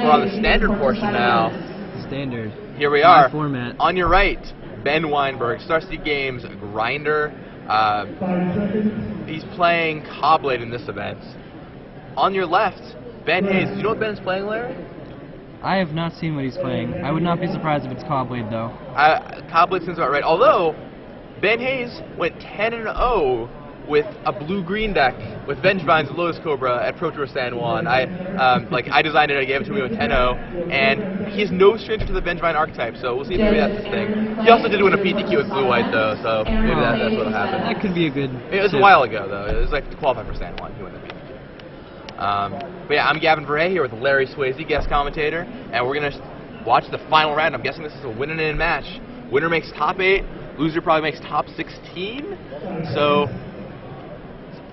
We're on the standard portion now. Standard. Here we are. Format. On your right, Ben Weinberg, Star City Games grinder. He's playing Cobblade in this event. On your left, Ben Hayes. Do you know what Ben is playing, Larry? I have not seen what he's playing. I would not be surprised if it's Cobblade, though. Cobblade seems about right. Although, Ben Hayes went 10-0 with a blue-green deck with Vengevine's Lotus Cobra at Pro Tour San Juan. I designed it, I gave it to him with 10-0, and he is no stranger to the Vengevine archetype, so we'll see if maybe that's his thing. He also did win a PTQ with blue-white, though, so maybe that's what'll happen. That could be a good It was a while ago, though. It was like to qualify for San Juan, he won the PTQ. But yeah, I'm Gavin Verhey here with Larry Swayze, guest commentator, and we're going to watch the final round. I'm guessing this is a win-and-in match. Winner makes top 8, loser probably makes top 16, so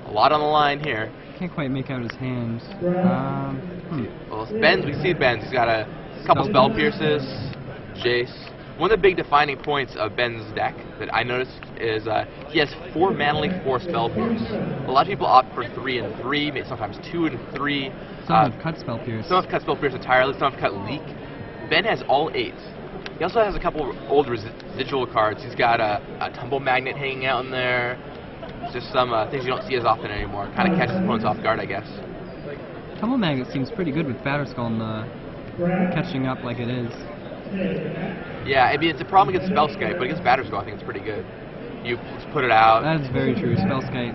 a lot on the line here. Can't quite make out his hands. Well, Ben's, we see Ben's. He's got a couple Spell Pierces, Jace. One of the big defining points of Ben's deck that I noticed is he has 4 Mana Leak, 4 Spell Pierce. A lot of people opt for 3 and 3, maybe sometimes 2 and 3. Some have cut Spell Pierce. Some have cut Spell Pierce entirely, some have cut Leak. Ben has all 8. He also has a couple of old residual cards. He's got a Tumble Magnet hanging out in there. Just some things you don't see as often anymore. Kind of catches opponents off guard, I guess. Tumble Magnet seems pretty good with Batterskull catching up like it is. Yeah, I mean, it's a problem against Spellskite, but against Batterskull, I think it's pretty good. You just put it out. That is very true. Spellskite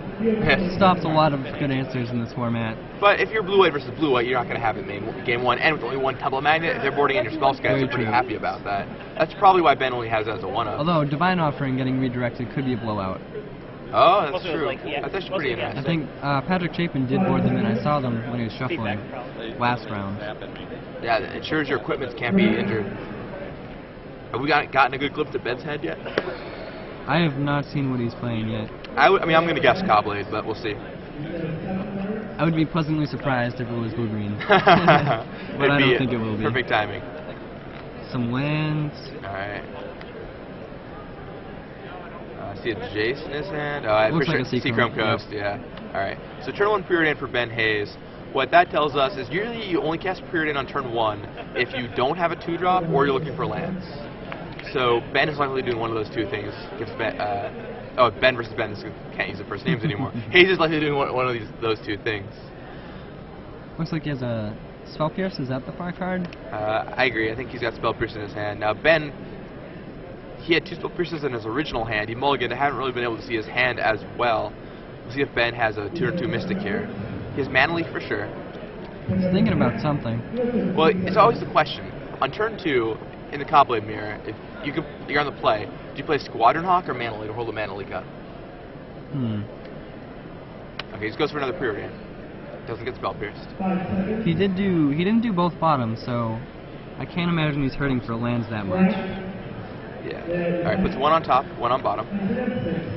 stops a lot of good answers in this format. But if you're blue-white versus blue-white, you're not going to have it in game 1. And with only 1 Tumble Magnet, if they're boarding in your Spellskite, they're pretty happy about that. That's probably why Ben only has it as a 1-up. Although Divine Offering getting redirected could be a blowout. Oh, that's true. That's actually pretty interesting. I think Patrick Chapin did board them in. I saw them when he was shuffling last round. Yeah, it ensures your equipment can't be injured. Have we gotten a good glimpse at Ben's head yet? I have not seen what he's playing yet. I mean, I'm going to guess Cobblade, but we'll see. I would be pleasantly surprised if it was blue-green. But I don't think it will be. Perfect timing. Some lands. Alright. I see a Jace in his hand. Oh, I looks like a Seachrome Coast, yeah. Alright. So turn 1 Preordain for Ben Hayes. What that tells us is usually you only cast Preordain on turn 1 if you don't have a 2-drop or you're looking for lands. So Ben is likely doing one of those 2 things. Ben versus Ben. Can't use the first names anymore. Hayes is likely doing one of those 2 things. Looks like he has a Spell Pierce. Is that the far card? I agree. I think he's got Spell Pierce in his hand. Now Ben, he had 2 Spell Pierces in his original hand. He mulliganed. I haven't really been able to see his hand as well. We'll see if Ben has a 2-2 Mystic here. He has Mana Leak for sure. He's thinking about something. Well, it's always the question. On turn 2, in the Cobblade mirror, if you're on the play, do you play Squadron Hawk or Mana Leak to hold the Mana Leak up? Okay, he just goes for another Preordain. Doesn't get Spell Pierced. He didn't do both bottoms, so I can't imagine he's hurting for lands that much. Yeah. Alright, puts 1 on top, 1 on bottom.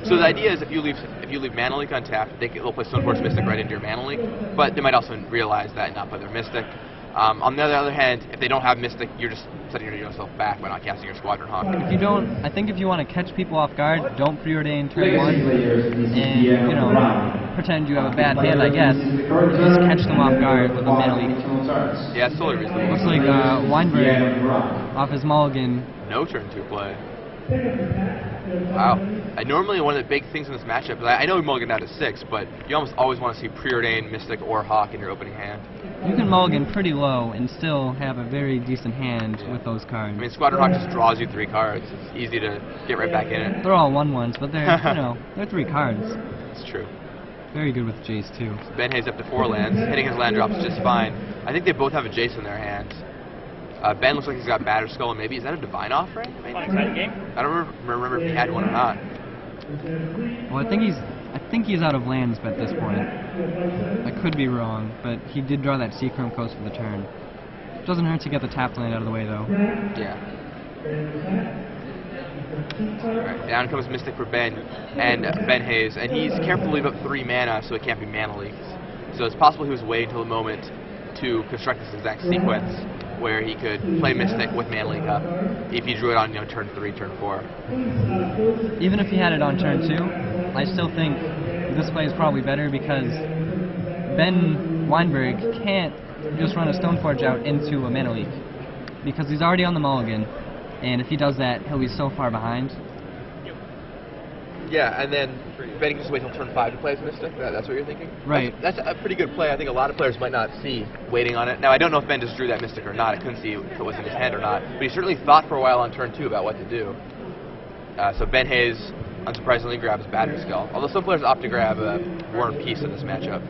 So the idea is if you leave Mana Leak untapped, they'll play Stoneforge Mystic right into your Mana Leak, but they might also realize that and not play their Mystic. On the other hand, if they don't have Mystic, you're just setting yourself back by not casting your Squadron Hawk. I think if you want to catch people off guard, don't Preordain turn 1, and, pretend you have a bad hand, I guess, just catch them off guard with a Mana Leak. Yeah, it's totally reasonable. Looks like Weinberg, off his mulligan. No turn 2 play. Wow. Normally one of the big things in this matchup is I know we mulligan down to 6, but you almost always want to see Preordain, Mystic, or Hawk in your opening hand. You can mulligan pretty low and still have a very decent hand with those cards. I mean, Squadron Hawk just draws you 3 cards. It's easy to get right back in it. They're all 1/1s, but they're they're 3 cards. It's true. Very good with Jace too. So Ben Hayes up to 4 lands, hitting his land drops just fine. I think they both have a Jace in their hands. Ben looks like he's got Batterskull, and maybe is that a Divine Offering? Maybe? I don't remember if he had one or not. Well, I think he's out of lands at this point. I could be wrong, but he did draw that Seachrome Coast for the turn. Doesn't hurt to get the tap land out of the way, though. Yeah. Alright, down comes Mystic for Ben, and Ben Hayes, and he's careful to leave up 3 mana so it can't be Mana Leaked. So it's possible he was waiting until the moment to construct this exact sequence where he could play Mystic with Mana Leak up if he drew it on turn 3, turn 4. Even if he had it on turn 2, I still think this play is probably better because Ben Weinberg can't just run a Stoneforge out into a Mana Leak. Because he's already on the mulligan, and if he does that, he'll be so far behind. Yeah, and then Ben can just wait till turn 5 to play his Mystic. That's what you're thinking? Right. That's a pretty good play. I think a lot of players might not see waiting on it. Now, I don't know if Ben just drew that Mystic or not. I couldn't see if it was in his hand or not. But he certainly thought for a while on turn 2 about what to do. So Ben Hayes, unsurprisingly, grabs Battery Skull. Although some players opt to grab War and Peace in this matchup.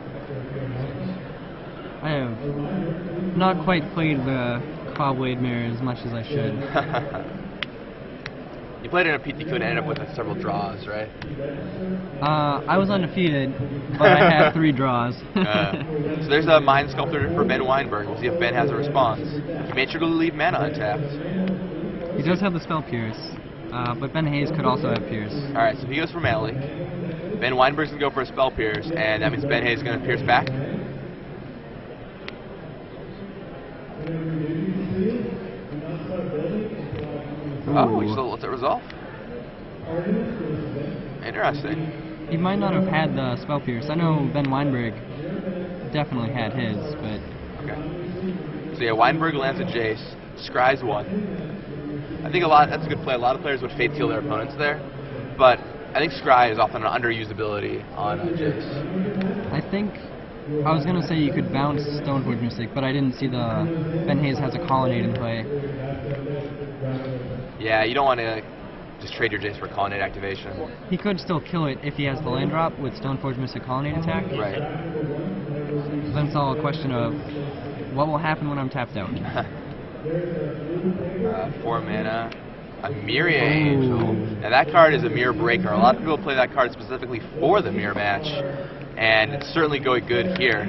I have not quite played the Clawblade Mirror as much as I should. You played in a PTQ and ended up with several draws, right? I was undefeated, but I had 3 draws. So there's a Mind Sculptor for Ben Weinberg. We'll see if Ben has a response. He made sure to leave mana untapped. He does have the Spell Pierce, but Ben Hayes could also have Pierce. Alright, so he goes for Mana Leak. Ben Weinberg's going to go for a Spell Pierce, and that means Ben Hayes is going to Pierce back. Oh, he still lets it resolve? Interesting. He might not have had the Spell Pierce. I know Ben Weinberg definitely had his, but... Okay. So yeah, Weinberg lands a Jace, scries 1. I think that's a good play. A lot of players would Fate Seal their opponents there, but I think scry is often an underusability on a Jace. I think... I was going to say you could bounce Stoneforge Mystic, but I didn't see the... Ben Hayes has a Colonnade in play. Yeah, you don't want to just trade your Jace for Colonnade activation. He could still kill it if he has the land drop with Stoneforge Mystic Colonnade attack. Right. Then it's all a question of what will happen when I'm tapped out. 4 mana. A Myria Angel. Now that card is a mirror breaker. A lot of people play that card specifically for the mirror match, and it's certainly going good here.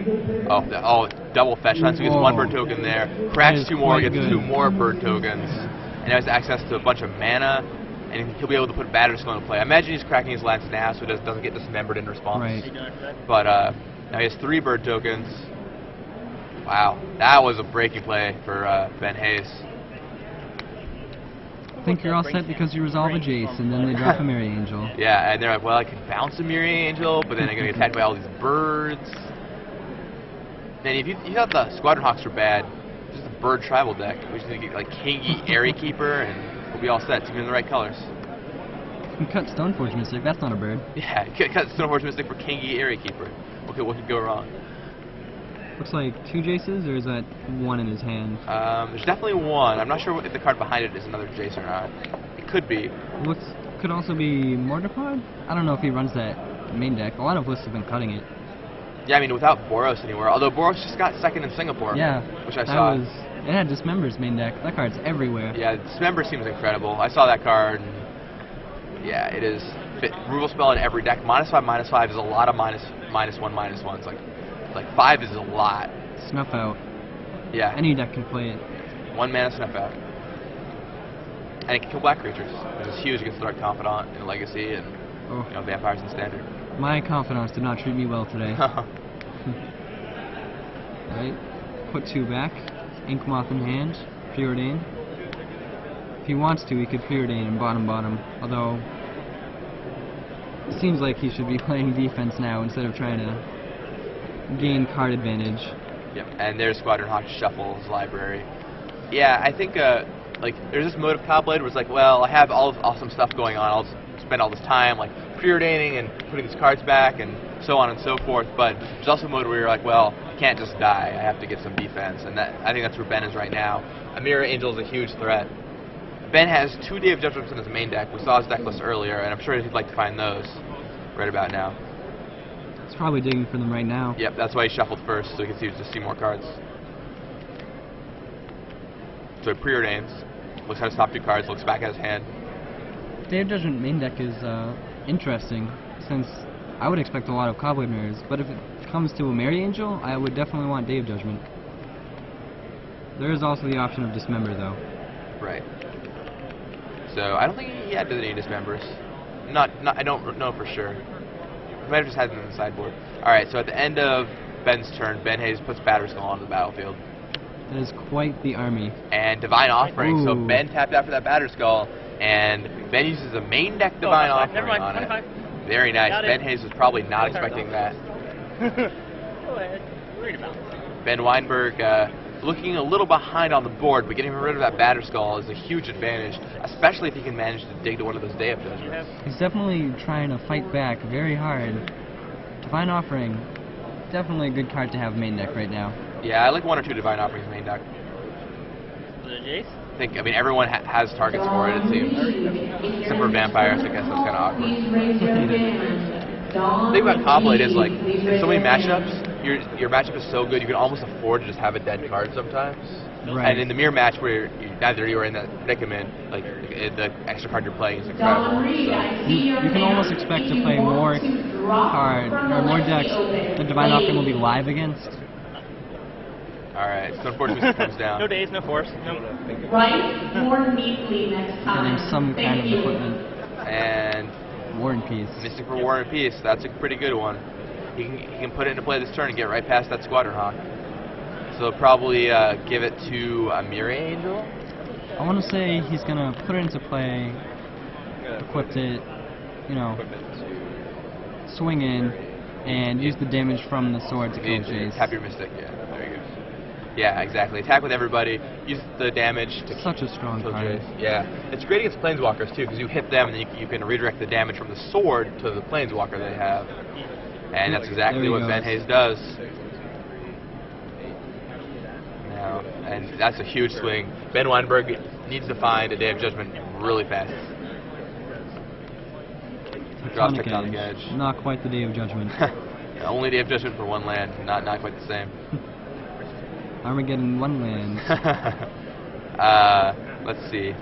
Oh, double fetch hunt, so he gets 1 bird token there. Cracks 2 more, gets 2 more bird tokens, and now has access to a bunch of mana, and he'll be able to put Battery Skull into play. I imagine he's cracking his lance now, so it doesn't get dismembered in response. Right. But now he has 3 bird tokens. Wow, that was a breaking play for Ben Hayes. I think you're all set because you resolve a Jace, and then they drop a Myria Angel. Yeah, and they're like, well, I can bounce a Myria Angel, but then I'm going to get attacked by all these birds. And if you thought the Squadron Hawks were bad, just a bird tribal deck. We just need to get like Kingy Airy Keeper, and we'll be all set. Team in the right colors. You can cut Stoneforge Mystic, that's not a bird. Yeah, cut Stoneforge Mystic for Kingy Airy Keeper. Okay, what could go wrong? Looks like 2 Jaces, or is that 1 in his hand? There's definitely 1. I'm not sure if the card behind it is another Jace or not. It could be. Could also be Mortarpod? I don't know if he runs that main deck. A lot of lists have been cutting it. Yeah, I mean, without Boros anywhere. Although Boros just got 2nd in Singapore. Yeah. Which I saw. It had Dismember's main deck. That card's everywhere. Yeah, Dismember seems incredible. I saw that card, and yeah, it is. Removal spell in every deck. -5/-5 is a lot of -1/-1s. Like 5 is a lot. Snuff Out. Yeah. Any deck can play it. 1 mana Snuff Out. And it can kill black creatures, which is huge against Dark Confidant in Legacy and vampires in Standard. My Confidants did not treat me well today. Alright. Put 2 back. Inkmoth in hand. Preordain. If he wants to, he could Preordain and bottom. Although, it seems like he should be playing defense now instead of trying to gain card advantage. Yep, and there's Squadron Hawk shuffles library. Yeah, I think like there's this mode of Cobblade where it's like, well, I have all this awesome stuff going on. I'll spend all this time like preordaining and putting these cards back and so on and so forth. But there's also a mode where you're like, well, I can't just die. I have to get some defense, and I think that's where Ben is right now. A Myria Angel is a huge threat. Ben has 2 Day of Judgments in his main deck. We saw his deck list earlier, and I'm sure he'd like to find those right about now. He's probably digging for them right now. Yep, that's why he shuffled first, so he can see more cards. So he preordains, looks at his top 2 cards, looks back at his hand. Day of Judgment main deck is interesting, since I would expect a lot of Cobblade Mirrors, but if it comes to a Myria Angel, I would definitely want Day of Judgment. There is also the option of Dismember, though. Right. So I don't think he had any Dismembers. I don't know for sure. He might have just had them in the sideboard. Alright, so at the end of Ben's turn, Ben Hayes puts Battery Skull onto the battlefield. That is quite the army. And Divine Offering. Ooh. So Ben tapped out for that Battery Skull, and Ben uses a main deck Divine Offering on it. Very nice. Ben Hayes was probably not expecting that. Go ahead. Read about it. Ben Weinberg looking a little behind on the board, but getting rid of that batter skull is a huge advantage, especially if he can manage to dig to one of those day-up judgments. He's definitely trying to fight back very hard. Divine Offering, definitely a good card to have main deck right now. Yeah, I like 1 or 2 Divine Offerings main deck. I mean, everyone has targets for it, it seems. Except for vampires, I guess that's kind of awkward. The thing about Comblade is, like, in so many matchups, your matchup is so good, you can almost afford to just have a dead card sometimes. Right. And in the mirror match where neither you are in that predicament, like, the extra card you're playing is incredible. So. You can almost expect to play more more decks that Divine Offering will be live against. Alright, so unfortunately it comes down. No days, no force. No. Right, more neatly next time. Getting some kind of equipment. And War and Peace. Mystic for War and Peace, that's a pretty good one. He can put it into play this turn and get right past that Squadron Hawk. So he'll probably give it to a Mirror Angel. I want to say he's going to put it into play, equip it, you know, swing in, and use the damage from the sword to kill Jace. Tap your Mystic, yeah, there you go. Yeah, exactly. Attack with everybody, use the damage to Such a strong kill card. Jace. Yeah, it's great against Planeswalkers too, because you hit them and then you can redirect the damage from the sword to the Planeswalker they have. And that's exactly what Ben Hayes does. Now, and that's a huge swing. Ben Weinberg needs to find a Day of Judgment really fast. Draws Tectonic Edge. Not quite the Day of Judgment. Yeah, only Day of Judgment for 1 land, not quite the same. Armageddon 1 land. Let's see.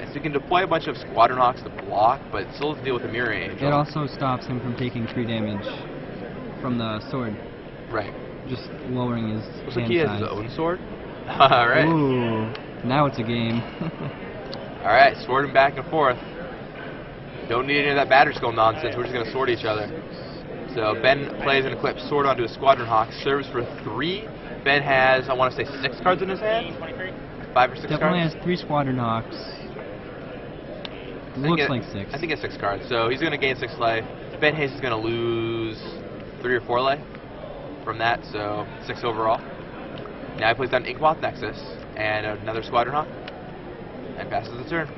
So you can deploy a bunch of Squadron Hawks to block, but still has to deal with the Mirror Angel. It also stops him from taking 3 damage from the sword. Right. Just lowering his Looks hand like he has size. his own sword. Alright. Ooh, now it's a game. Alright, swording back and forth. Don't need any of that batter skull nonsense, we're just going to sword each other. So Ben plays and equips sword onto a Squadron Hawk, serves for 3. Ben has, I want to say, 6 cards in his hand? 5 or 6 Definitely cards? has 3 Squadron Hawks. Looks like 6. I think it's 6 cards, so he's going to gain 6 life. Ben Hayes is going to lose 3 or 4 life from that, so 6 overall. Now he plays down Inkmoth Nexus and another Squadron Hawk, and passes the turn.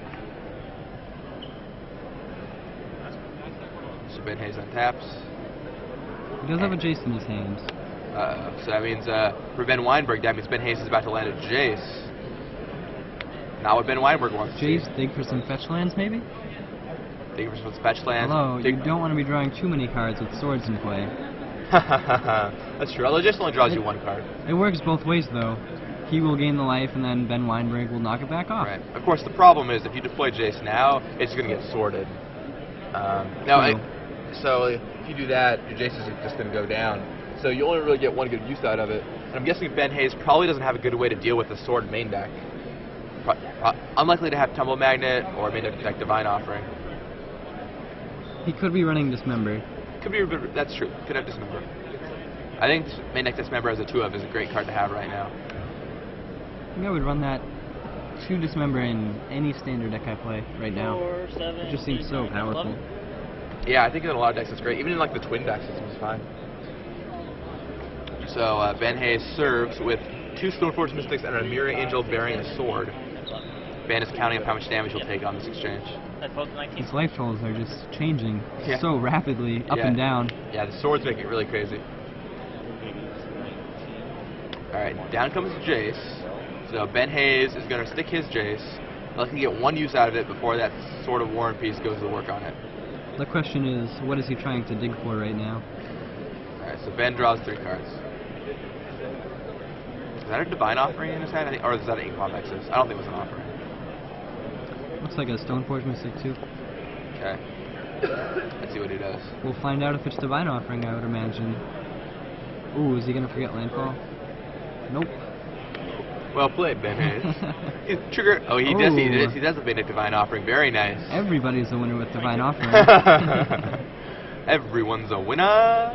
So Ben Hayes untaps. He does have a Jace in his hand. So that means for Ben Weinberg, that means Ben Hayes is about to land a Jace. Not what Ben Weinberg wants to Jace, see. dig for some fetch lands, maybe? Dig for some fetch lands. Although, you don't want to be drawing too many cards with swords in play. That's true, although Jace only draws you 1 card. It works both ways, though. He will gain the life, and then Ben Weinberg will knock it back off. Right. Of course, the problem is if you deploy Jace now, it's going to get sorted. So if you do that, your Jace is just going to go down. So you only really get 1 good use out of it. And I'm guessing Ben Hayes probably doesn't have a good way to deal with the sword main deck. Unlikely to have Tumble Magnet or main deck Divine Offering. He could be running Dismember. Could be, that's true. Could have Dismember. I think main deck Dismember as a 2-of is a great card to have right now. I think I would run that 2 Dismember in any standard deck I play right now. 4, 7, It just seems 8, so 9, powerful. 11. Yeah, I think in a lot of decks it's great. Even in like the twin decks, it seems fine. So Ben Hayes serves with 2 Stoneforge Mystics and a Mirror Angel bearing a sword. Ben is counting up how much damage he'll take on this exchange. That's both 19. His life totals are just changing Yeah. so rapidly, up and down. Yeah, the swords make it really crazy. Alright, down comes Jace. So Ben Hayes is going to stick his Jace. Luckily get 1 use out of it before that Sword of War and Peace goes to work on it. The question is, what is he trying to dig for right now? Alright, so Ben draws 3 cards. Is that a Divine Offering in his hand? I think, or is that an Inkmoth Nexus? I don't think it was an offering. Looks like a Stoneforge Mystic too. Okay. Let's see what he does. We'll find out if it's Divine Offering, I would imagine. Ooh, is he gonna forget Landfall? Nope. Well played, Ben Hayes. Trigger. Oh, he does. He does have a Divine Offering. Very nice. Everybody's a winner with Divine Offering. Everyone's a winner.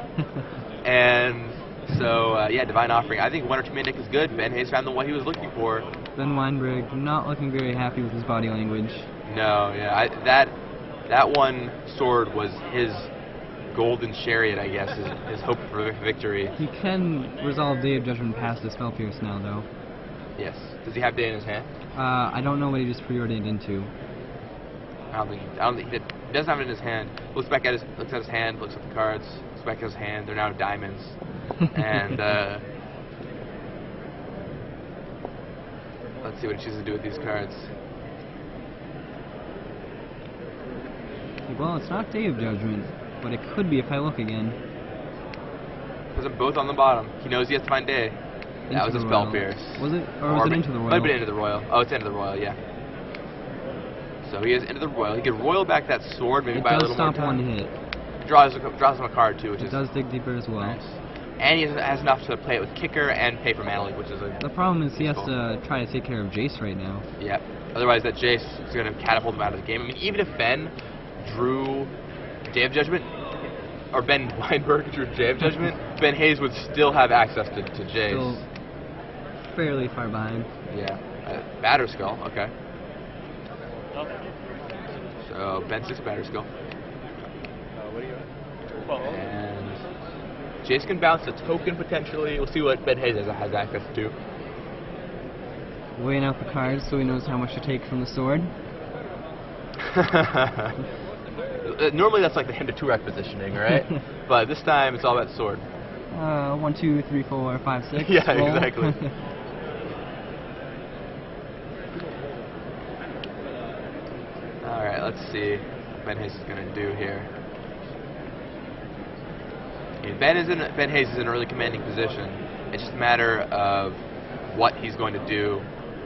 And so, yeah, Divine Offering. I think 1 or 2 main deck is good. Ben Hayes found the one he was looking for. Ben Weinberg not looking very happy with his body language. No, yeah, that one sword was his golden chariot, I guess, his hope for victory. He can resolve Day of Judgment past the Spell Pierce now, though. Yes. Does he have Day in his hand? I don't know what he just preordained into. I don't think he doesn't have it in his hand. Looks at his hand, looks at the cards, looks back at his hand. They're now diamonds, and let's see what he chooses to do with these cards. Well, it's not Day of Judgment, but it could be if I look again. Puts them both on the bottom. He knows he has to find Day. That was a Spell Pierce. Was it? Or was it Into the Royal? Might have been Into the Royal. Oh, it's Into the Royal, yeah. So he is Into the Royal. He could Royal back that sword, maybe by a little more It does stop time. one hit. Draws him a card, too, which It is does dig deeper as well. nice. And he has enough to play it with Kicker and pay for Mana Leak, which is a... The problem is he has to try to take care of Jace right now. Yeah. Otherwise, that Jace is going to catapult him out of the game. I mean, even if Ben drew Day of Judgment, or Ben Weinberg drew Day of Judgment, Ben Hayes would still have access to Jace. Still fairly far behind. Yeah. Batter Skull, okay. Okay. So, Ben 6 Batter Skull. And Jace can bounce a token potentially. We'll see what Ben Hayes has access to. Weighing out the cards so he knows how much to take from the sword. Normally that's like the Hindu 2-rack positioning, right? But this time it's all about the sword. 1, 2, 3, 4, 5, 6. Yeah, roll. exactly. Alright, let's see what Ben Hayes is going to do here. Ben Hayes is in a really commanding position. It's just a matter of what he's going to do.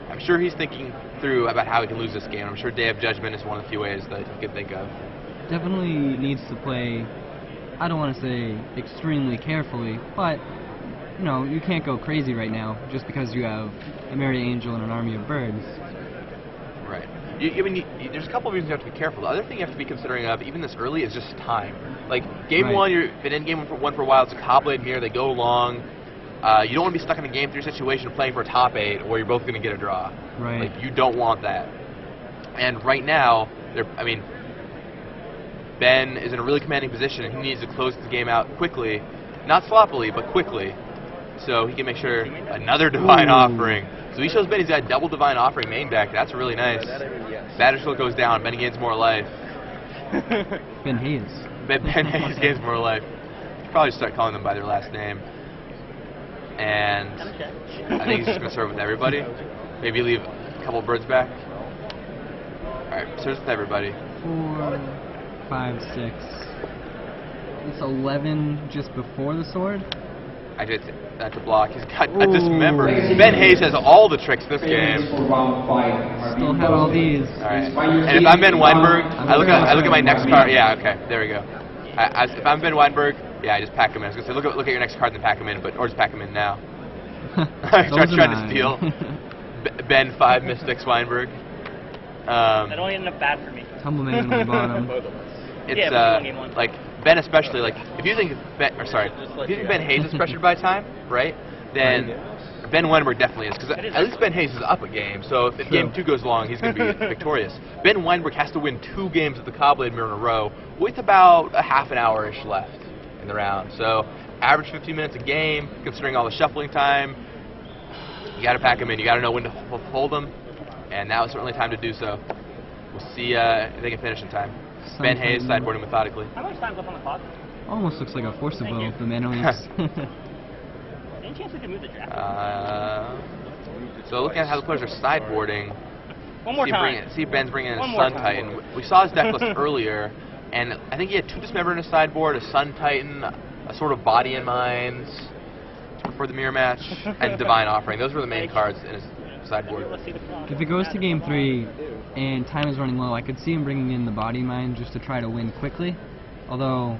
I'm sure he's thinking through about how he can lose this game. I'm sure Day of Judgment is one of the few ways that he could think of. Definitely needs to play, I don't want to say extremely carefully, but, you know, you can't go crazy right now just because you have a Merry Angel and an army of birds. Right. There's a couple of reasons you have to be careful. The other thing you have to be considering of, even this early, is just time. Like, game Right. 1, you've been in game 1 for a while, it's a Cobblade mirror, they go long. You don't want to be stuck in a game 3 situation playing for a top 8 where you're both going to get a draw. Right. Like, you don't want that. And right now, Ben is in a really commanding position and he needs to close the game out quickly. Not sloppily, but quickly. So he can make sure another Divine Offering. So he shows Ben he's got double Divine Offering main deck. That's really nice. Batter goes down, Ben gains more life. Ben Hayes. Ben Hayes gains more life. Should probably start calling them by their last name. And I think he's just going to serve with everybody. Maybe leave a couple birds back. Alright, serves with everybody. 4, 5, 6. It's 11 just before the sword. I did that to block. He's got a Dismember. Ben Hayes has all the tricks this game. Still had all these. Alright. And if I'm Ben Weinberg, I look at my next card. Yeah, okay, there we go. If I'm Ben Weinberg, yeah, I just pack him in. I was gonna say look at your next card and then pack him in, or just pack him in now. Trying to steal. Ben 5 Mystics Weinberg. That only ended up bad for me. Tumbleman on the bottom. It's Yeah, but we won game 1. like Ben especially, like if you think Ben Hayes is pressured by time, right? Then Ben Weinberg definitely is, because at least Ben Hayes is up a game. So if game 2 goes long, he's going to be victorious. Ben Weinberg has to win 2 games of the Cobblade Mirror in a row with about a half an hour-ish left in the round. So average 15 minutes a game, considering all the shuffling time. You got to pack him in. You got to know when to hold him, and now is certainly time to do so. We'll see if they can finish in time. Ben Hayes sideboarding methodically. How much time's left on the clock? Almost looks like a Forcible you. of the Mana Leaks. Any chance we could move the draft? So looking at how the players are sideboarding, One more time. see if Ben's bringing in a One more Sun time. Titan. We saw his deck list earlier, and I think he had 2 Dismember in his sideboard, a Sun Titan, a sort of Body and Minds for the mirror match, and Divine Offering. Those were the main cards in his sideboard. Let's see the clock. If it goes to game 3 and time is running low, I could see him bringing in the Body Mine just to try to win quickly. Although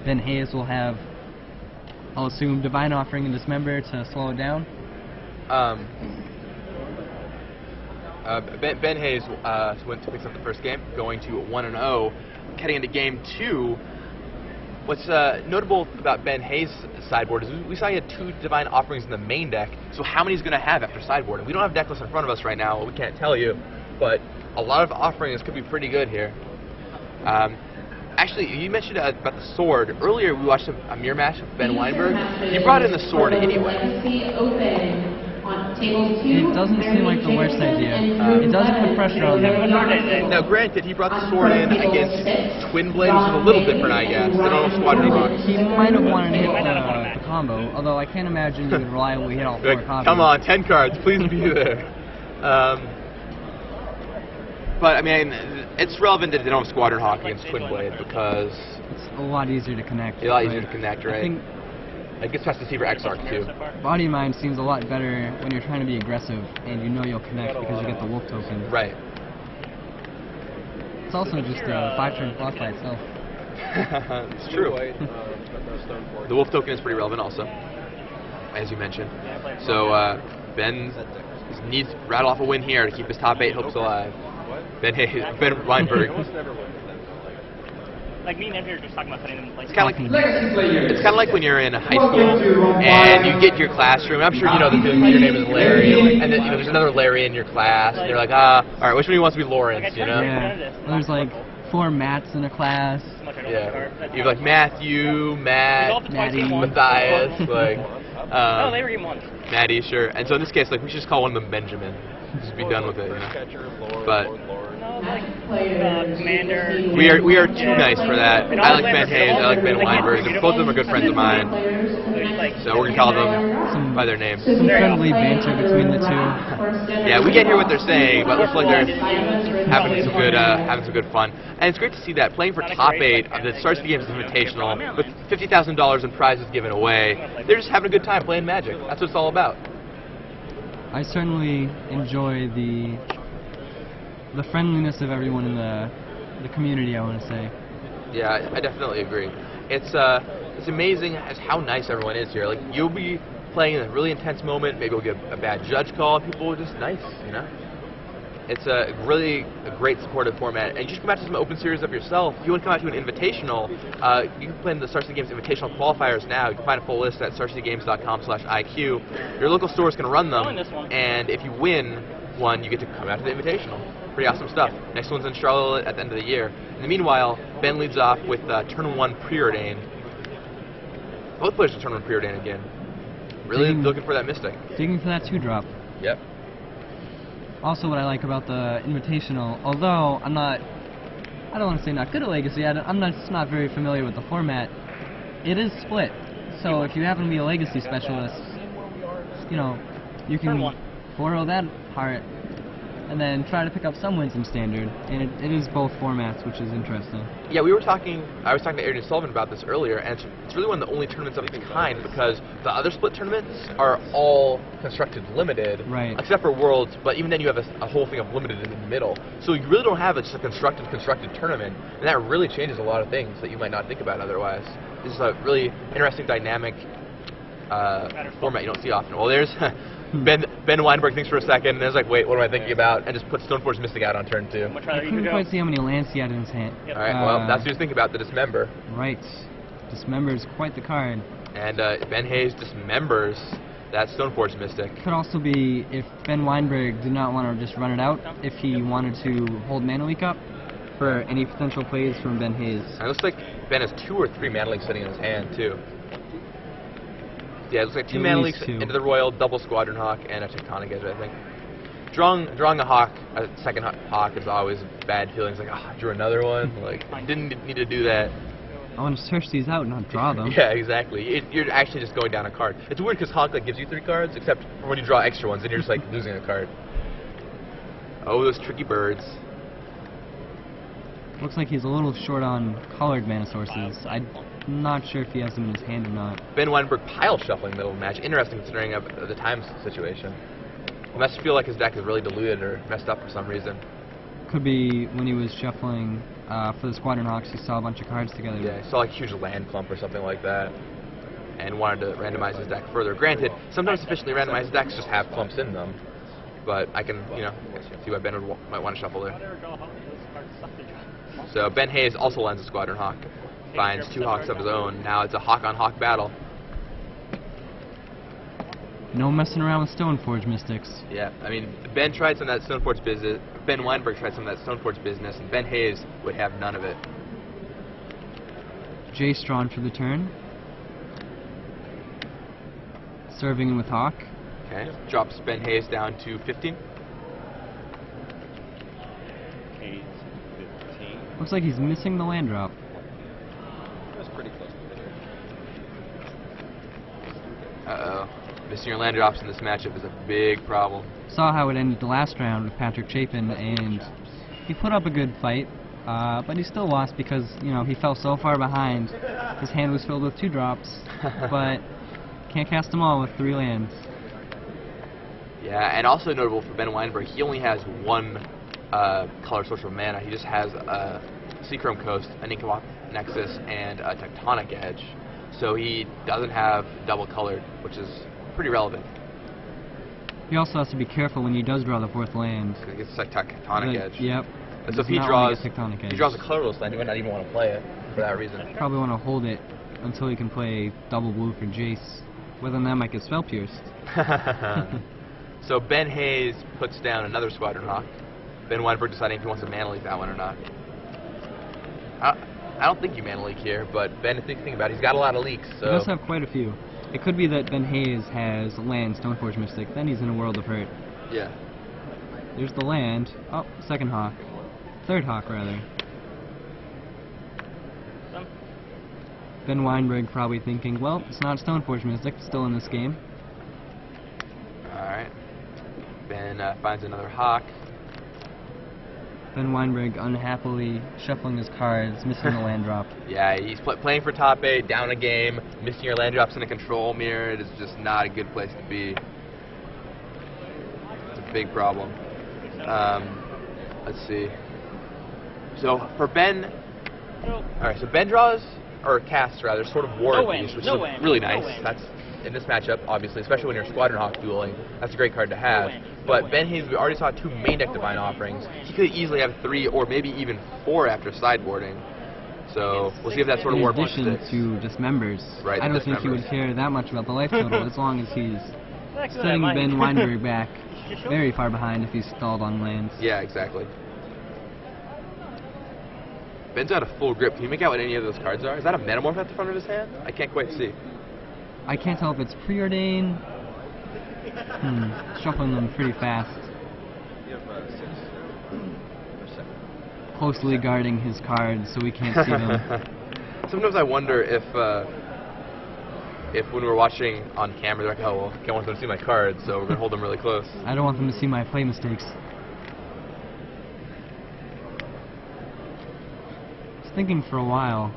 Ben Hayes will have, I'll assume, Divine Offering and Dismember to slow it down. Ben Hayes went to pick up the first game, going to 1-0. Heading into game 2, what's notable about Ben Hayes' sideboard is we saw he had 2 Divine Offerings in the main deck, so how many he's going to have after sideboarding? We don't have deck lists in front of us right now, we can't tell you, but a lot of offerings could be pretty good here. Actually, you mentioned about the sword. Earlier, we watched a mirror match with Ben Weinberg. He brought in the sword anyway. It doesn't seem like the worst idea. It does put pressure on them. Now, granted, he brought the sword in against Twin Blade, which is a little different, I guess. They don't have Squadron Hawk. He might have wanted to hit the combo, although I can't imagine he would reliably hit all 4 copies. Come on, 10 cards, please be there. But, I mean, it's relevant that they don't have Squadron Hawk against Twin Blade because... It's a lot easier to connect. A lot easier to connect, right? I think it gets past the Deceiver Exarch, too. Body Mind seems a lot better when you're trying to be aggressive and you know you'll connect because you get the Wolf token. Right. It's also just a 5-turn clock by itself. It's true. The Wolf token is pretty relevant also, as you mentioned. So Ben needs to rattle off a win here to keep his top 8 hopes alive. Ben Weinberg. Like me and Andrew are just talking about putting them in place. It's kind of like when you're in high school and you get to your classroom. I'm sure you know that your name is Larry, and then there's another Larry in your class, and you're like, all right, which one wants to be Lawrence? You know? Yeah. There's like 4 Matts in a class. Yeah. You have like Matthew, Matt, Maddie, Matthias, like. No, they were game 1. Maddie, sure. And so in this case, like, we should just call one of them Benjamin. Just be done with it, you know. But Commander. we are too nice for that. I like Ben Hayes. I like Ben Weinberg. Both of them are good friends of mine. So we're gonna call them by their names. Some friendly banter between the two. Yeah, we can't hear what they're saying, but it looks like they're having some good fun. And it's great to see that playing for top 8 of the Stars of the Games Invitational with $50,000 in prizes given away. They're just having a good time playing Magic. That's what it's all about. I certainly enjoy the friendliness of everyone in the community, I want to say. Yeah, I definitely agree. It's amazing as how nice everyone is here. Like, you'll be playing in a really intense moment, maybe you'll get a bad judge call, and people are just nice, you know? It's a great supportive format, and you should come out to some open series of yourself. If you want to come out to an invitational, you can play in the Star City Games Invitational qualifiers now. You can find a full list at starcitygames.com/IQ. Your local store is going to run them, and if you win one, you get to come out to the invitational. Pretty awesome stuff. Next one's in Charlotte at the end of the year. In the meanwhile, Ben leads off with turn 1 preordain. Both players are turn 1 preordain again. Really looking for that Mystic. Digging for that 2-drop. Yep. Also, what I like about the Invitational, although I don't want to say not good at Legacy, I'm just not very familiar with the format, it is split. So if you happen to be a Legacy specialist, you know, you can borrow that part and then try to pick up some wins in Standard. And it is both formats, which is interesting. Yeah, I was talking to Aaron Sullivan about this earlier, and it's really one of the only tournaments of its kind because the other split tournaments are all constructed limited, right? Except for Worlds, but even then you have a whole thing of limited in the middle. So you really don't have just a constructed tournament, and that really changes a lot of things that you might not think about otherwise. This is a really interesting, dynamic format you don't see often. Well, there's Ben Weinberg thinks for a second, and is like, wait, what am I thinking about? And just puts Stoneforge Mystic out on turn 2. I couldn't quite see how many lands he had in his hand. Alright, well, that's what he was thinking about, the Dismember. Right. Dismember is quite the card. And Ben Hayes dismembers that Stoneforge Mystic. Could also be if Ben Weinberg did not want to just run it out, if he wanted to hold Mana Leak up for any potential plays from Ben Hayes. And it looks like Ben has 2 or 3 Mana Leaks sitting in his hand, too. Yeah, it looks like 2 Mana Leaks into the Royal, double Squadron Hawk, and a Tectonic Edge, I think. Drawing a Hawk, a second Hawk, is always bad feelings. Like, I drew another one. Like, I didn't need to do that. I want to search these out, not draw them. Yeah, exactly. You're actually just going down a card. It's weird because Hawk gives you 3 cards, except for when you draw extra ones, and you're just like losing a card. Oh, those tricky birds. Looks like he's a little short on colored mana sources. I'm not sure if he has them in his hand or not. Ben Weinberg pile shuffling middle of the match. Interesting considering the time situation. It must feel like his deck is really diluted or messed up for some reason. Could be when he was shuffling for the Squadron Hawks, he saw a bunch of cards together. Yeah, he saw like a huge land clump or something like that, and wanted to randomize his deck further. Granted, sometimes sufficiently randomized decks just have clumps in them, but I can, see why Ben might want to shuffle there. So Ben Hayes also lands a Squadron Hawk, finds 2 Hawks of his own. Now it's a Hawk-on-Hawk battle. No messing around with Stoneforge Mystics. Yeah, I mean, Ben tried some of that Stoneforge business. Ben Weinberg tried some of that Stoneforge business, and Ben Hayes would have none of it. Jace drawn for the turn. Serving in with Hawk. Okay. Drops Ben Hayes down to 15. Hayes 15. Looks like he's missing the land drop. That's pretty close. Uh-oh. Missing your land drops in this matchup is a big problem. Saw how it ended the last round with Patrick Chapin, and he put up a good fight, but he still lost because, you know, he fell so far behind. His hand was filled with 2 drops, but can't cast them all with 3 lands. Yeah, and also notable for Ben Weinberg, he only has 1 color source of mana. He just has a Seachrome Coast, an Inkmoth Nexus, and a Tectonic Edge. So he doesn't have double colored, which is pretty relevant. He also has to be careful when he does draw the 4th land. It's like Tectonic Edge. Yep. And so if he draws a colorless land, he might not even want to play it for that reason. Probably want to hold it until he can play double blue for Jace. Well, then that might get spell pierced. So Ben Hayes puts down another Squadron Hawk. Ben Weinberg deciding if he wants to mana leak that one or not. I don't think you mana leak here, but Ben, think about it, he's got a lot of leaks. So he does have quite a few. It could be that Ben Hayes has land Stoneforge Mystic, then he's in a world of hurt. Yeah. There's the land. Oh, 2nd Hawk. 3rd Hawk, rather. Ben Weinberg probably thinking, well, it's not Stoneforge Mystic, it's still in this game. Alright. Ben finds another Hawk. Ben Weinberg unhappily shuffling his cards, missing the land drop. Yeah, he's playing for top 8, down a game, missing your land drops in a control mirror. It is just not a good place to be. It's a big problem. Let's see. So for Ben, alright, so Ben draws, or casts rather, sort of War and Peace, which is really nice. That's in this matchup, obviously, especially when you're Squadron Hawk dueling. That's a great card to have. But Ben Hayes, we already saw 2 main deck Divine Offerings. He could easily have 3 or maybe even 4 after sideboarding. So we'll see if that sort of War In Peace addition sticks. to Dismembers, Right, I don't think he Dismembers. would care that much about the life total as long as he's setting Ben Weinberg back very far behind if he's stalled on lands. Yeah, exactly. Ben's got a full grip. Can you make out what any of those cards are? Is that a Metamorph at the front of his hand? I can't quite see. I can't tell if it's preordain. Shuffling them pretty fast. You have 6 or 7. Closely guarding his cards so we can't see them. Sometimes I wonder if when we're watching on camera, they're like, oh, well, I can't want them to see my cards, so we're going to hold them really close. I don't want them to see my play mistakes. I was thinking for a while.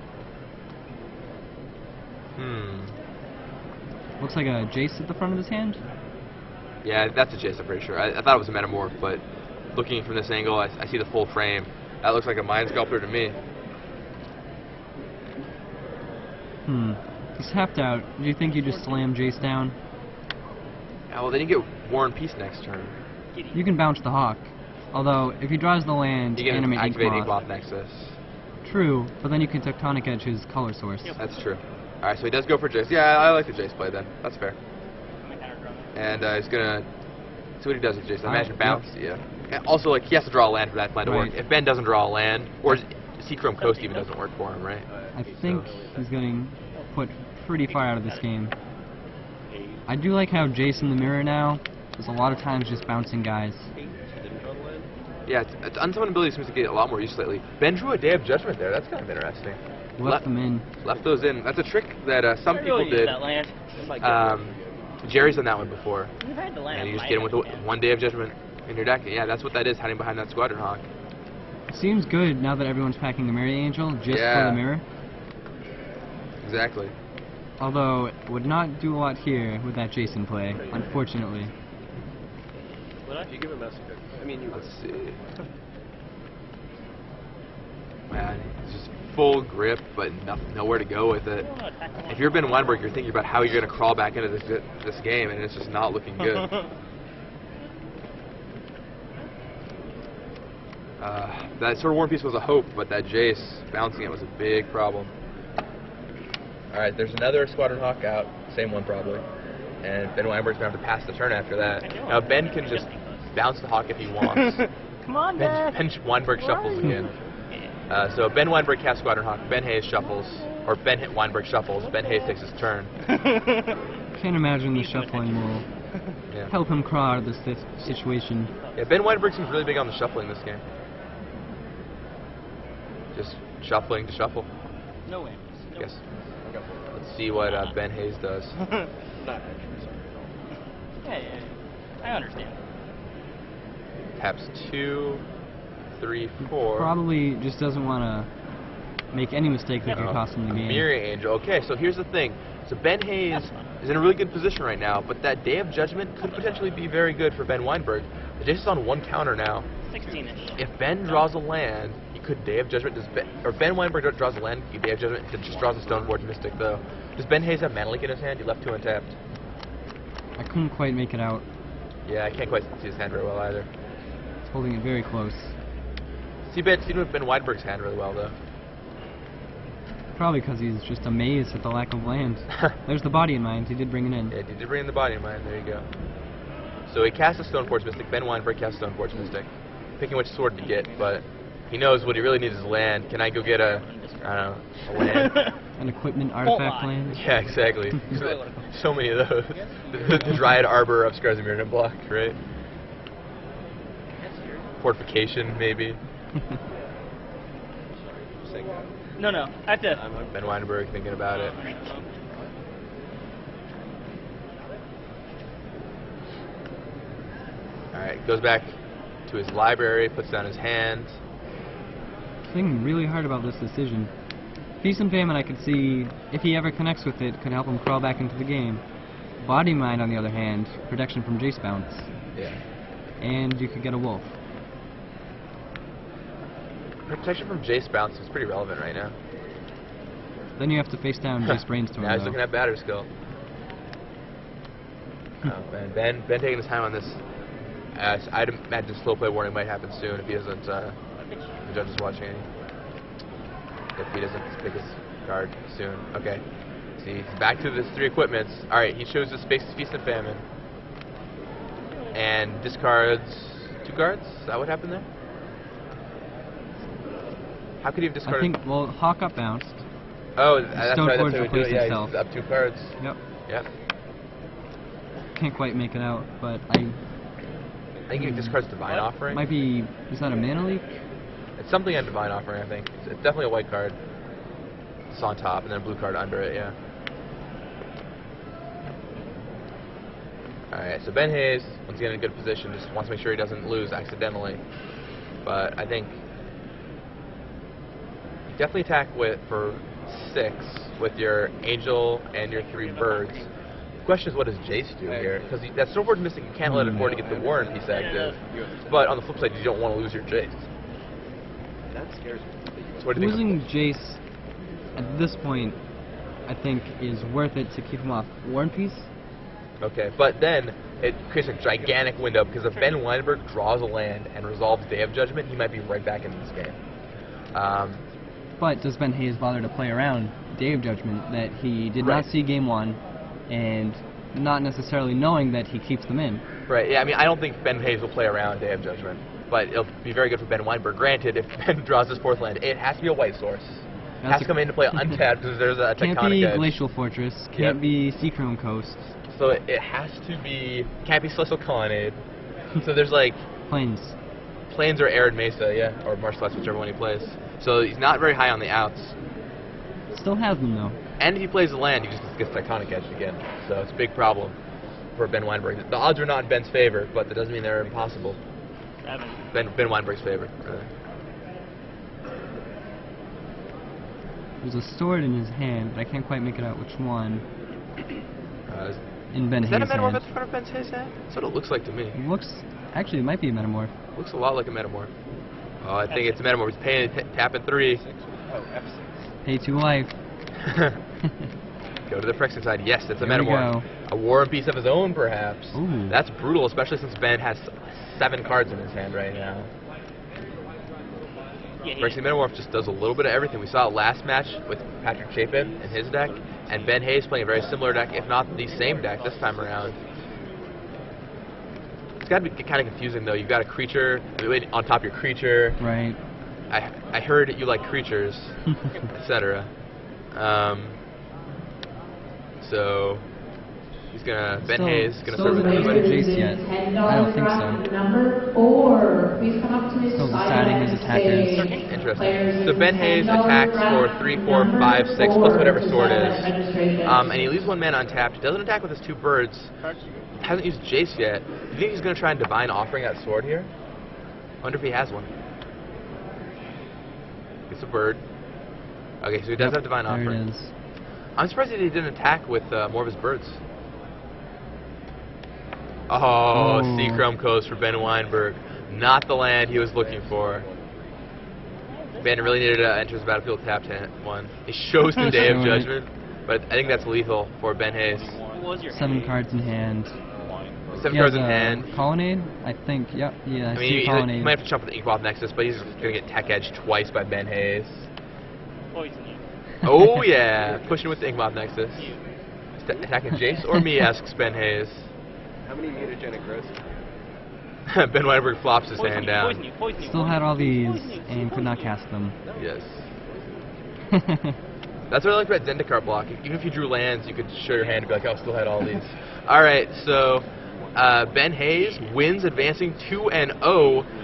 Looks like a Jace at the front of his hand. Yeah, that's a Jace, I'm pretty sure. I thought it was a Metamorph, but looking from this angle, I see the full frame. That looks like a Mind Sculptor to me. He's tapped out. Do you think you just slam Jace down? Yeah, well, then you get War and Peace next turn. You can bounce the Hawk. Although, if he draws the land, You can animate activate Inkmoth. Inkmoth Nexus. True, but then you can Tectonic Edge his color source. That's true. Alright, so he does go for Jace. Yeah, I like the Jace play then. That's fair. And he's gonna see what he does with Jace. I imagine bounce. Yeah. And also, like, he has to draw a land for that plan to work. If Ben doesn't draw a land, or Seachrome Coast even doesn't work for him, right? I think he's getting put pretty far out of this game. I do like how Jace in the mirror now is a lot of times just bouncing guys. Yeah, its unsummon ability seems to get a lot more use lately. Ben drew a Day of Judgment there. That's kind of interesting. Left them in. Left those in. That's a trick that some people did. Jerry's done that one before. And you just get him with one Day of Judgment in your deck. Yeah, that's what that is, hiding behind that Squadron Hawk. Seems good now that everyone's packing the Mirror Angel just for the mirror. Exactly. Although, it would not do a lot here with that Jason play, unfortunately. If you give him Massacre, I mean, Let's see. Man, it's just full grip, but nowhere to go with it. If you're Ben Weinberg, you're thinking about how you're going to crawl back into this game, and it's just not looking good. That sort of War and Peace was a hope, but that Jace bouncing it was a big problem. Alright, there's another Squadron Hawk out, same one probably. And Ben Weinberg's going to have to pass the turn after that. Now Ben can just bounce the Hawk if he wants. Come on, Ben. Ben Weinberg shuffles again. So Ben Weinberg casts Squadron Hawk, Ben Hayes shuffles. or Weinberg shuffles. Ben Hayes takes his turn. Can't imagine the shuffling will Yeah. help him crawl out of this situation. Yeah, Ben Weinberg seems really big on the shuffling this game. Just shuffling to shuffle. No way. No. Guess. Let's see what Ben Hayes does. Yeah. I understand. Taps 2, 3, 4. Probably just doesn't want to make any mistake that could cost him the game. Mirror Angel. Okay, so here's the thing. So Ben Hayes is in a really good position right now, but that Day of Judgment could potentially be very good for Ben Weinberg. The Jace is on 1 counter now. 16-ish. If Ben draws a land, he could Day of Judgment. Or Ben Weinberg draws a land, he Day of Judgment. He just draws a Stoneforge Mystic, though. Does Ben Hayes have Mana Leak in his hand? He left 2 untapped. I couldn't quite make it out. Yeah, I can't quite see his hand very well either. It's holding it very close. See Ben Weinberg's hand really well, though. Probably because he's just amazed at the lack of land. There's the body in mind. He did bring it in. Yeah, he did bring in the body in mind. There you go. So he casts a Stoneforge Mystic. Ben Weinberg casts a Stoneforge Mystic. Picking which sword to get, but he knows what he really needs is land. Can I go get a land? An equipment artifact land? Yeah, exactly. So many of those. The Dryad Arbor of Skarzimir block, right? Fortification, maybe. No. I have to. Ben Weinberg thinking about it. Alright, goes back to his library, puts down his hand. Thinking really hard about this decision. Feast and Famine, I could see, if he ever connects with it, could help him crawl back into the game. Body Mind, on the other hand, protection from Jace Bounce. Yeah. And you could get a wolf. Protection from Jace Bounce is pretty relevant right now. Then you have to face down Jace Brainstorm. Now he's looking at Batter Skill. Oh man, Ben taking his time on this. I'd imagine slow play warning might happen soon if he doesn't. The judge is watching any. If he doesn't pick his card soon. Okay. See, he's back to his 3 equipments. All right, he shows his Feast and Famine, and discards 2 cards. Is that what happened there? How could he have discarded? I think, well, Hawk up bounced. Oh, that's right. That's how he would do it. Yeah, himself. he's up 2 cards. Yep. Yep. Can't quite make it out, but I think he discards Divine Offering. might be. Is that a mana leak? It's something on Divine Offering, I think. It's definitely a white card. It's on top, and then a blue card under it, yeah. Alright, so Ben Hayes, once again in a good position, just wants to make sure he doesn't lose accidentally. But I think you definitely attack for 6 with your Angel and your 3 birds. The question is, what does Jace do here? Because that Stoneforge Mystic, you can't let it afford to get the Warren piece active. But on the flip side, you don't want to lose your Jace. That scares me. So what do you think? Losing Jace at this point, I think, is worth it to keep him off War and Peace. Okay, but then it creates a gigantic window because if Ben Weinberg draws a land and resolves Day of Judgment, he might be right back into this game. But does Ben Hayes bother to play around Day of Judgment that he did Right. not see game 1, and not necessarily knowing that he keeps them in? Right, yeah, I mean, I don't think Ben Hayes will play around Day of Judgment, but it'll be very good for Ben Weinberg. Granted, if Ben draws his 4th land, it has to be a white source. It has to come into play untapped because there's a Can't Tectonic be Edge. Glacial Fortress, can't Yep. be Seachrome Coast, So it has to be, can't be Celestial Colonnade. So there's like Plains. Plains or Arid Mesa, yeah, or Marshallese, whichever one he plays. So he's not very high on the outs. Still has them though. And if he plays the land, he just gets Tectonic Edge again. So it's a big problem for Ben Weinberg. The odds are not in Ben's favor, but that doesn't mean they're impossible. Ben Weinberg's favor, really. There's a sword in his hand, but I can't quite make it out which one. In Ben Is that a Hayes' Metamorph hand. at the front of Ben's Hayes hand? That's what it looks like to me. It looks, actually it might be a Metamorph. Looks a lot like a Metamorph. Oh, I think it's a Metamorph. He's paying, tapping 3. Oh, F6. Pay 2 life. Go to the Phyrexian side. Yes, it's a There we Metamorph. A War and Peace of his own, perhaps. Ooh. That's brutal, especially since Ben has 7 cards in his hand right now. Phyrexian Metamorph just does a little bit of everything. We saw it last match with Patrick Chapin in his deck, and Ben Hayes playing a very similar deck, if not the same deck this time around. It's got to be kind of confusing, though. You've got a creature on top of your creature. Right. I heard you like creatures, etc. So he's gonna Ben Still- Hayes gonna still serve with hasn't everybody. played Jace yet. I don't think so. Number 4, please come up to the Still side deciding of his the attackers. stage. Interesting. So Ben Hayes attacks for 3, 4, 5, 6 plus whatever sword is, and he leaves 1 mana untapped. He doesn't attack with his 2 birds. Hasn't used Jace yet. Do you think he's gonna try and Divine Offering that sword here? Wonder if he has one. It's a bird. Okay, so he does have Divine There Offering. it is. I'm surprised that he didn't attack with more of his birds. Oh, Oh. Seachrome Coast for Ben Weinberg. Not the land he was looking for. Ben really needed to enter his battlefield tapped one. He shows the Day of Showing it. Judgment, but I think that's lethal for Ben Hayes. What was your 7 cards in hand. 7 He cards has in a hand. Colonnade? I think, yep. Yeah, I I see mean, he Colonnade. might have to jump with the Inkmoth Nexus, but he's going to get Tech Edge twice by Ben Hayes. Poison you. Oh yeah, pushing with the Inkmoth Nexus. Attacking Jace or me, asks Ben Hayes. How many mutagenic growths? Ben Weinberg flops his Poison hand you, down. poison you, poison you, Still poison had you, all these poison you, and could not poison you. cast them. Yes. That's what I like about Zendikar block. Even if you drew lands, you could show your hand and be like, oh, I still had all these. Alright, so Ben Hayes wins, advancing 2-0